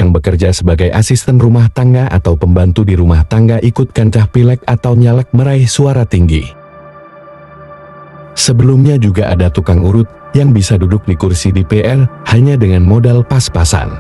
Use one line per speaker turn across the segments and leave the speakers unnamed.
yang bekerja sebagai asisten rumah tangga atau pembantu di rumah tangga ikut kancah pilek atau nyalek meraih suara tinggi. Sebelumnya juga ada tukang urut yang bisa duduk di kursi DPR hanya dengan modal pas-pasan.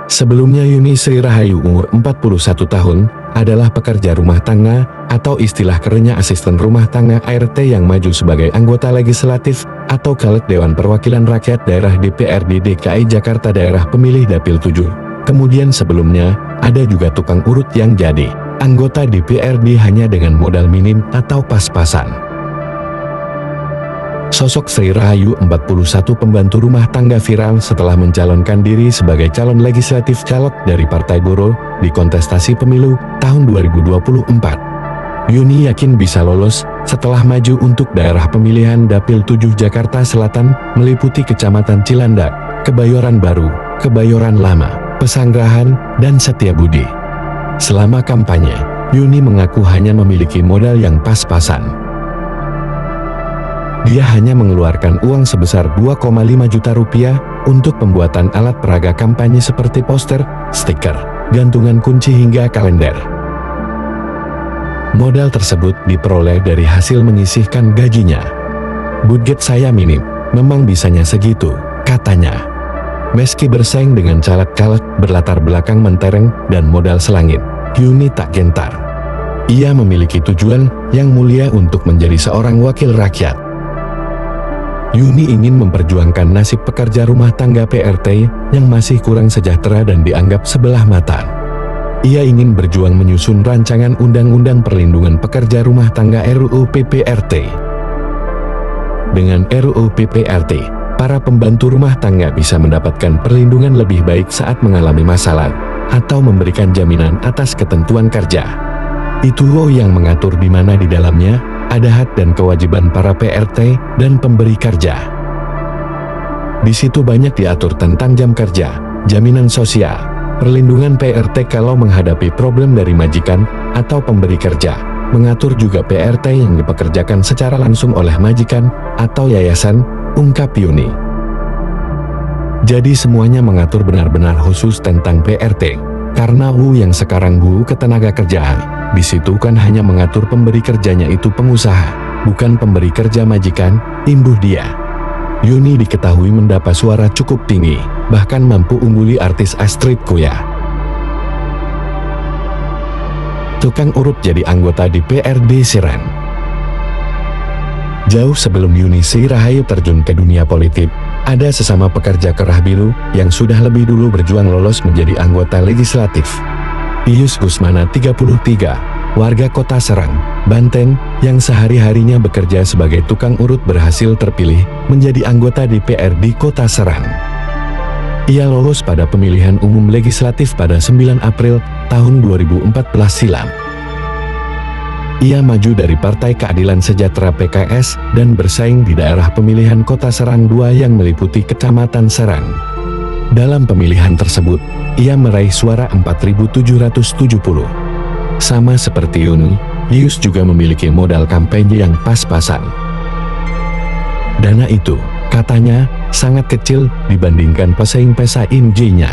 Sebelumnya Yuni Sri Rahayu umur 41 tahun adalah pekerja rumah tangga atau istilah kerennya asisten rumah tangga ART yang maju sebagai anggota legislatif atau caleg Dewan Perwakilan Rakyat Daerah DPRD DKI Jakarta Daerah Pemilih Dapil 7. Kemudian sebelumnya ada juga tukang urut yang jadi anggota DPRD hanya dengan modal minim atau pas-pasan. Sosok Sri Rahayu 41 pembantu rumah tangga viral setelah mencalonkan diri sebagai calon legislatif caleg dari Partai Buruh di kontestasi pemilu tahun 2024. Yuni yakin bisa lolos setelah maju untuk daerah pemilihan Dapil 7 Jakarta Selatan meliputi Kecamatan Cilandak, Kebayoran Baru, Kebayoran Lama, Pesanggerahan, dan Setiabudi. Selama kampanye, Yuni mengaku hanya memiliki modal yang pas-pasan. Dia hanya mengeluarkan uang sebesar 2,5 juta rupiah untuk pembuatan alat peraga kampanye seperti poster, stiker, gantungan kunci hingga kalender. Modal tersebut diperoleh dari hasil menyisihkan gajinya. Budget saya minim, memang bisanya segitu, katanya. Meski bersaing dengan caleg-caleg berlatar belakang mentereng dan modal selangit, Yuni tak gentar. Ia memiliki tujuan yang mulia untuk menjadi seorang wakil rakyat. Yuni ingin memperjuangkan nasib pekerja rumah tangga PRT yang masih kurang sejahtera dan dianggap sebelah mata. Ia ingin berjuang menyusun rancangan Undang-Undang Perlindungan Pekerja Rumah Tangga RUU PPRT. Dengan RUU PPRT, para pembantu rumah tangga bisa mendapatkan perlindungan lebih baik saat mengalami masalah atau memberikan jaminan atas ketentuan kerja. Itu yang mengatur di mana di dalamnya ada hak dan kewajiban para PRT dan pemberi kerja. Di situ banyak diatur tentang jam kerja, jaminan sosial, perlindungan PRT kalau menghadapi problem dari majikan atau pemberi kerja, mengatur juga PRT yang dipekerjakan secara langsung oleh majikan atau yayasan, ungkap Yuni. Jadi semuanya mengatur benar-benar khusus tentang PRT, karena yang sekarang Ketenagakerjaan. Di situ kan hanya mengatur pemberi kerjanya itu pengusaha, bukan pemberi kerja majikan, imbuh dia. Yuni diketahui mendapat suara cukup tinggi, bahkan mampu ungguli artis Astrid Koya. Tukang urut jadi anggota DPRD Serang. Jauh sebelum Yuni Sri Rahayu terjun ke dunia politik, ada sesama pekerja kerah biru yang sudah lebih dulu berjuang lolos menjadi anggota legislatif. Ius Gusmana 33, warga kota Serang, Banten, yang sehari-harinya bekerja sebagai tukang urut berhasil terpilih menjadi anggota DPRD Kota Serang. Ia lolos pada pemilihan umum legislatif pada 9 April tahun 2014 silam. Ia maju dari Partai Keadilan Sejahtera PKS dan bersaing di daerah pemilihan Kota Serang II yang meliputi Kecamatan Serang. Dalam pemilihan tersebut, ia meraih suara 4.770. Sama seperti Yuni, Ius juga memiliki modal kampanye yang pas-pasan. Dana itu, katanya, sangat kecil dibandingkan pesaing-pesaingnya.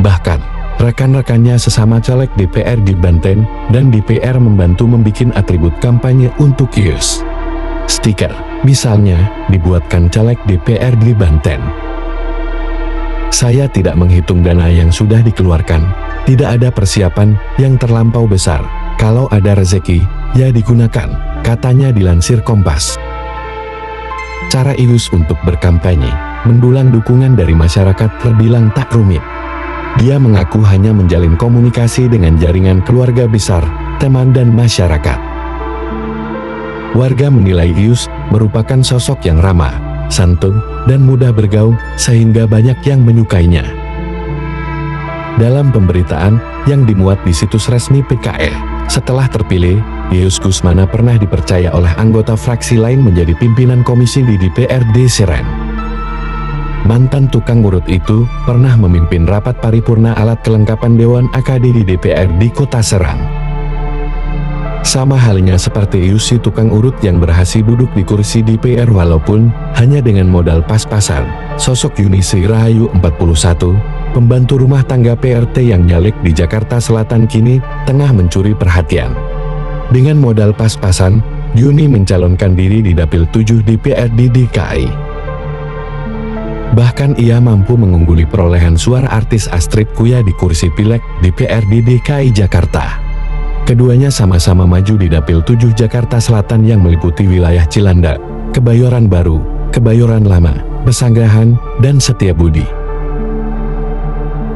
Bahkan, rekan-rekannya sesama caleg DPR di Banten dan DPR membantu membuat atribut kampanye untuk Ius. Stiker, misalnya, dibuatkan caleg DPR di Banten. Saya tidak menghitung dana yang sudah dikeluarkan, tidak ada persiapan yang terlampau besar, kalau ada rezeki, ya digunakan, katanya dilansir Kompas. Cara Ius untuk berkampanye, mendulang dukungan dari masyarakat terbilang tak rumit. Dia mengaku hanya menjalin komunikasi dengan jaringan keluarga besar, teman dan masyarakat. Warga menilai Ius merupakan sosok yang ramah, santun, dan mudah bergaul, sehingga banyak yang menyukainya. Dalam pemberitaan yang dimuat di situs resmi PKE, setelah terpilih, Ius Gusmana pernah dipercaya oleh anggota fraksi lain menjadi pimpinan komisi di DPRD Serang. Mantan tukang urut itu pernah memimpin rapat paripurna alat kelengkapan Dewan AKD di DPRD Kota Serang. Sama halnya seperti Ius si tukang urut yang berhasil duduk di kursi DPR walaupun hanya dengan modal pas-pasan, sosok Yuni Sri Rahayu 41 pembantu rumah tangga PRT yang nyalek di Jakarta Selatan kini tengah mencuri perhatian. Dengan modal pas-pasan, Yuni mencalonkan diri di Dapil 7 DPRD DKI. Bahkan ia mampu mengungguli perolehan suara artis Astrid Kuya di kursi Pileg DPRD DKI Jakarta. Keduanya sama-sama maju di Dapil 7 Jakarta Selatan yang meliputi wilayah Cilandak, Kebayoran Baru, Kebayoran Lama, Pesanggerahan, dan Setiabudi.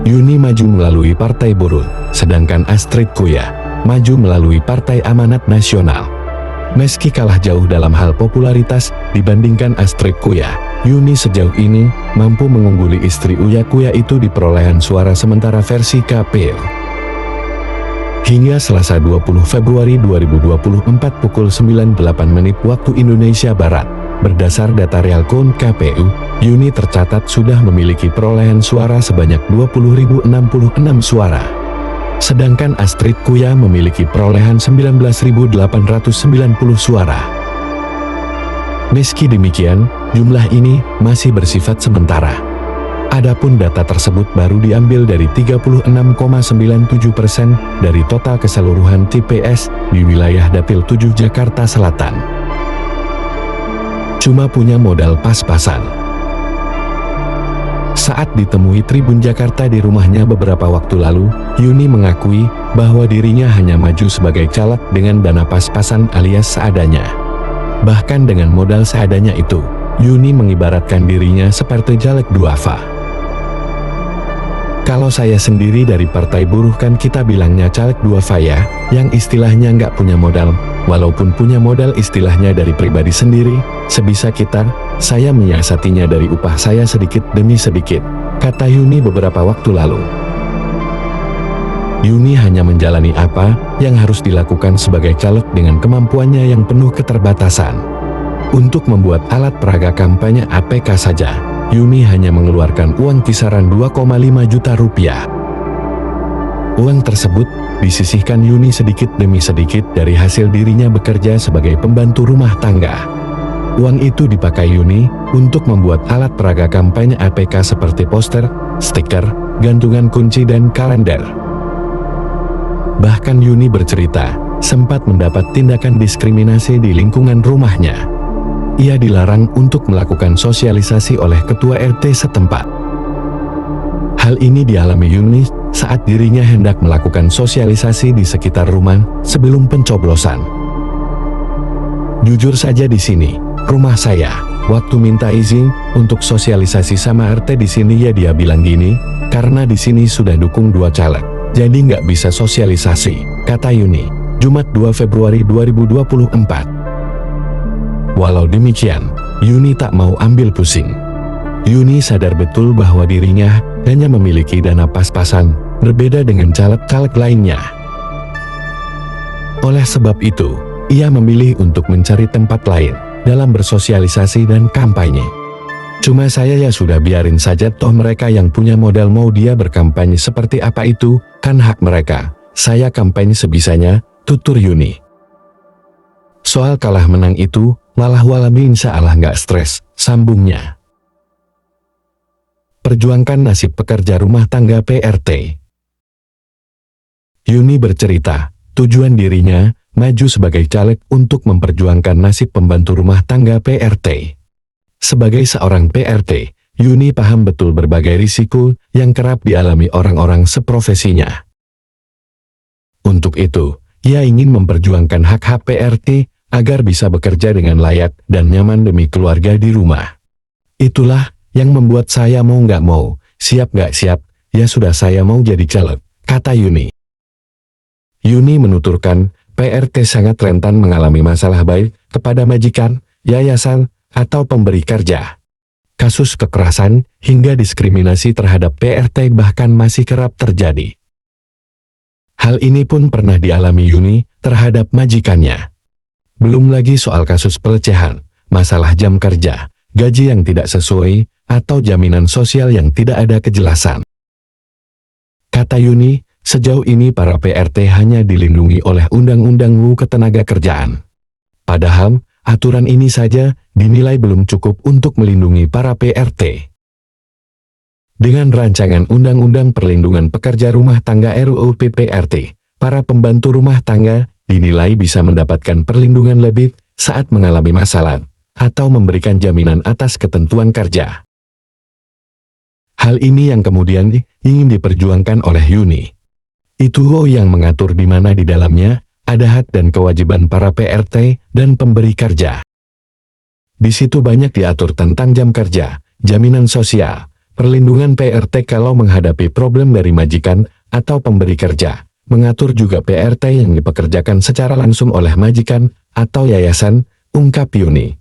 Yuni maju melalui Partai Buruh, sedangkan Astrid Kuya maju melalui Partai Amanat Nasional. Meski kalah jauh dalam hal popularitas dibandingkan Astrid Kuya, Yuni sejauh ini mampu mengungguli istri Uya Kuya itu di perolehan suara sementara versi KPU. Hingga Selasa 20 Februari 2024 pukul 9.08 waktu Indonesia Barat, berdasar data real count KPU, Yuni tercatat sudah memiliki perolehan suara sebanyak 20.066 suara. Sedangkan Astrid Kuya memiliki perolehan 19.890 suara. Meski demikian, jumlah ini masih bersifat sementara. Adapun data tersebut baru diambil dari 36,97% dari total keseluruhan TPS di wilayah Dapil 7 Jakarta Selatan. Cuma punya modal pas-pasan. Saat ditemui Tribun Jakarta di rumahnya beberapa waktu lalu, Yuni mengakui bahwa dirinya hanya maju sebagai caleg dengan dana pas-pasan alias seadanya. Bahkan dengan modal seadanya itu, Yuni mengibaratkan dirinya seperti caleg duafa. Kalau saya sendiri dari Partai Buruh kan kita bilangnya caleg duafa ya, yang istilahnya nggak punya modal, walaupun punya modal istilahnya dari pribadi sendiri, sebisa kita, saya menyiasatinya dari upah saya sedikit demi sedikit, kata Yuni beberapa waktu lalu. Yuni hanya menjalani apa yang harus dilakukan sebagai caleg dengan kemampuannya yang penuh keterbatasan. Untuk membuat alat peraga kampanye APK saja, Yuni hanya mengeluarkan uang kisaran 2,5 juta rupiah. Uang tersebut disisihkan Yuni sedikit demi sedikit dari hasil dirinya bekerja sebagai pembantu rumah tangga. Uang itu dipakai Yuni untuk membuat alat peraga kampanye APK seperti poster, stiker, gantungan kunci dan kalender. Bahkan Yuni bercerita, sempat mendapat tindakan diskriminasi di lingkungan rumahnya. Ia dilarang untuk melakukan sosialisasi oleh ketua RT setempat. Hal ini dialami Yuni saat dirinya hendak melakukan sosialisasi di sekitar rumah sebelum pencoblosan. Jujur saja di sini, rumah saya, waktu minta izin untuk sosialisasi sama RT di sini ya dia bilang gini, karena di sini sudah dukung 2 caleg, jadi nggak bisa sosialisasi, kata Yuni, Jumat 2 Februari 2024. Walau demikian, Yuni tak mau ambil pusing. Yuni sadar betul bahwa dirinya hanya memiliki dana pas-pasan, berbeda dengan caleg-caleg lainnya. Oleh sebab itu, ia memilih untuk mencari tempat lain dalam bersosialisasi dan kampanye. Cuma saya ya sudah biarin saja toh mereka yang punya modal mau dia berkampanye seperti apa itu, kan hak mereka. Saya kampanye sebisanya, tutur Yuni. Soal kalah menang itu, malah walami insya Allah nggak stres, sambungnya. Perjuangkan nasib pekerja rumah tangga PRT. Yuni bercerita, tujuan dirinya maju sebagai caleg untuk memperjuangkan nasib pembantu rumah tangga PRT. Sebagai seorang PRT, Yuni paham betul berbagai risiko yang kerap dialami orang-orang seprofesinya. Untuk itu, ia ingin memperjuangkan hak-hak PRT agar bisa bekerja dengan layak dan nyaman demi keluarga di rumah. Itulah yang membuat saya mau nggak mau, siap nggak siap, ya sudah saya mau jadi caleg, kata Yuni. Yuni menuturkan, PRT sangat rentan mengalami masalah baik kepada majikan, yayasan, atau pemberi kerja. Kasus kekerasan hingga diskriminasi terhadap PRT bahkan masih kerap terjadi. Hal ini pun pernah dialami Yuni terhadap majikannya. Belum lagi soal kasus pelecehan, masalah jam kerja, gaji yang tidak sesuai, atau jaminan sosial yang tidak ada kejelasan. Kata Yuni, sejauh ini para PRT hanya dilindungi oleh Undang-Undang UU Ketenagakerjaan. Padahal, aturan ini saja dinilai belum cukup untuk melindungi para PRT. Dengan rancangan Undang-Undang Perlindungan Pekerja Rumah Tangga RUU PPRT, para pembantu rumah tangga dinilai bisa mendapatkan perlindungan lebih saat mengalami masalah atau memberikan jaminan atas ketentuan kerja. Hal ini yang kemudian ingin diperjuangkan oleh Yuni. Itu yang mengatur di mana di dalamnya ada hak dan kewajiban para PRT dan pemberi kerja. Di situ banyak diatur tentang jam kerja, jaminan sosial, perlindungan PRT kalau menghadapi problem dari majikan atau pemberi kerja, mengatur juga PRT yang dipekerjakan secara langsung oleh majikan atau yayasan, ungkap Yuni.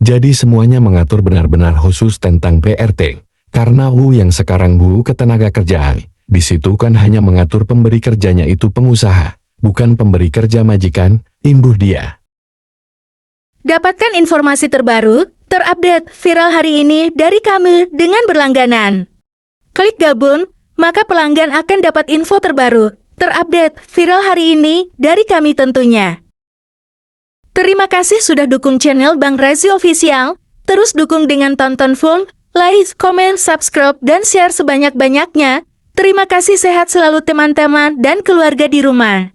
Jadi semuanya mengatur benar-benar khusus tentang PRT, karena yang sekarang ketenaga kerjaan, di situ kan hanya mengatur pemberi kerjanya itu pengusaha, bukan pemberi kerja majikan, imbuh dia.
Dapatkan informasi terbaru, terupdate, viral hari ini dari kami dengan berlangganan. Klik gabung, maka pelanggan akan dapat info terbaru, terupdate, viral hari ini dari kami tentunya. Terima kasih sudah dukung channel Bang Rezi Official, terus dukung dengan tonton full, like, komen, subscribe, dan share sebanyak-banyaknya. Terima kasih, sehat selalu teman-teman dan keluarga di rumah.